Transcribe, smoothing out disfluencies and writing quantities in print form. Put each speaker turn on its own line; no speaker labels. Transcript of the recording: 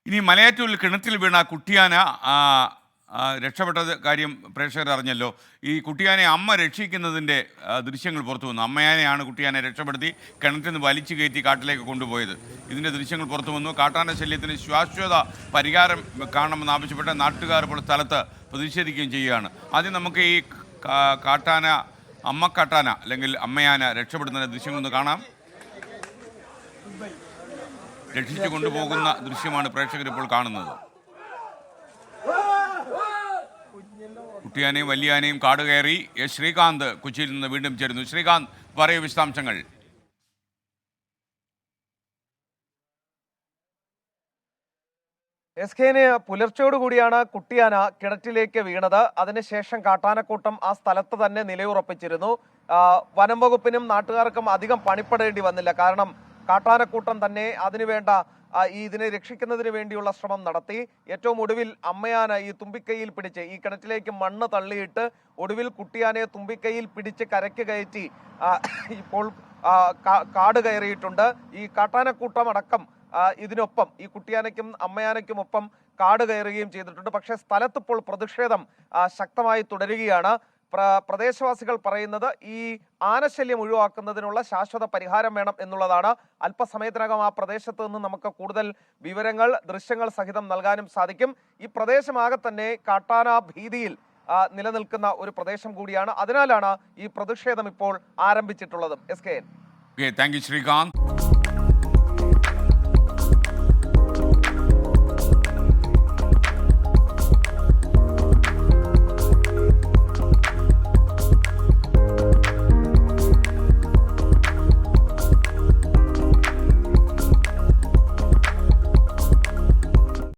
ഇനി മലയാറ്റൂരിൽ കിണറ്റിൽ വീണ കുട്ടിയാന രക്ഷപ്പെട്ട കാര്യം പ്രേക്ഷകർ അറിഞ്ഞല്ലോ. ഈ കുട്ടിയാനെ അമ്മ രക്ഷിക്കുന്നതിൻ്റെ ദൃശ്യങ്ങൾ പുറത്തു വന്നു. അമ്മയാനെയാണ് കുട്ടിയാനെ രക്ഷപ്പെടുത്തി കിണറ്റിൽ നിന്ന് വലിച്ചു കയറ്റി കാട്ടിലേക്ക് കൊണ്ടുപോയത്. ഇതിൻ്റെ ദൃശ്യങ്ങൾ പുറത്തു വന്നു. കാട്ടാന ശല്യത്തിന് ശാശ്വത പരിഹാരം കാണണമെന്ന് ആവശ്യപ്പെട്ട് നാട്ടുകാർ ഇപ്പോൾ സ്ഥലത്ത് പ്രതിഷേധിക്കുകയും ചെയ്യുകയാണ്. ആദ്യം നമുക്ക് ഈ കാട്ടാന അമ്മക്കാട്ടാന അല്ലെങ്കിൽ അമ്മയാന രക്ഷപ്പെടുന്ന ദൃശ്യങ്ങളൊന്ന് കാണാം. രക്ഷിച്ചു കൊണ്ടുപോകുന്ന ദൃശ്യമാണ് പ്രേക്ഷകർ ഇപ്പോൾ കാണുന്നത്. കുട്ടിയാനയും വലിയാനയും കാട് കയറി. ശ്രീകാന്ത് കൊച്ചിയിൽ നിന്ന് വീണ്ടും ചേരുന്നു. ശ്രീകാന്ത്, പറയൂ വിശദാംശങ്ങൾ.
എസ്കേന് പുലർച്ചയോടുകൂടിയാണ് കുട്ടിയാന കിണറ്റിലേക്ക് വീണത്. അതിനുശേഷം കാട്ടാനക്കൂട്ടം ആ സ്ഥലത്ത് തന്നെ നിലയുറപ്പിച്ചിരുന്നു. വനം വകുപ്പിനും നാട്ടുകാർക്കും അധികം പണിപ്പെടേണ്ടി വന്നില്ല. കാരണം കാട്ടാനക്കൂട്ടം തന്നെ അതിനുവേണ്ട ഇതിനെ രക്ഷിക്കുന്നതിന് വേണ്ടിയുള്ള ശ്രമം നടത്തി. ഏറ്റവും ഒടുവിൽ അമ്മയാന ഈ തുമ്പിക്കൈയിൽ പിടിച്ച് ഈ കിണറ്റിലേക്ക് മണ്ണ് തള്ളിയിട്ട് ഒടുവിൽ കുട്ടിയാനെ തുമ്പിക്കൈയിൽ പിടിച്ച് കരയ്ക്ക് കയറ്റി ഇപ്പോൾ കാട് കയറിയിട്ടുണ്ട്. ഈ കാട്ടാനക്കൂട്ടം അടക്കം ഇതിനൊപ്പം ഈ കുട്ടിയാനയ്ക്കും അമ്മയാനയ്ക്കും ഒപ്പം കാട് കയറുകയും ചെയ്തിട്ടുണ്ട്. പക്ഷേ സ്ഥലത്തിപ്പോൾ പ്രതിഷേധം ശക്തമായി തുടരുകയാണ്. പ്രദേശവാസികൾ പറയുന്നത് ഈ ആനശല്യം ഒഴിവാക്കുന്നതിനുള്ള ശാശ്വത പരിഹാരം വേണം എന്നുള്ളതാണ്. അല്പസമയത്തിനകം ആ പ്രദേശത്ത് നിന്ന് നമുക്ക് കൂടുതൽ വിവരങ്ങൾ ദൃശ്യങ്ങൾ സഹിതം നൽകാനും സാധിക്കും. ഈ പ്രദേശമാകെ തന്നെ കാട്ടാന ഭീതിയിൽ നിലനിൽക്കുന്ന ഒരു പ്രദേശം കൂടിയാണ്. അതിനാലാണ് ഈ പ്രതിഷേധം ഇപ്പോൾ ആരംഭിച്ചിട്ടുള്ളത്. SKN.
Thank you Srikanth.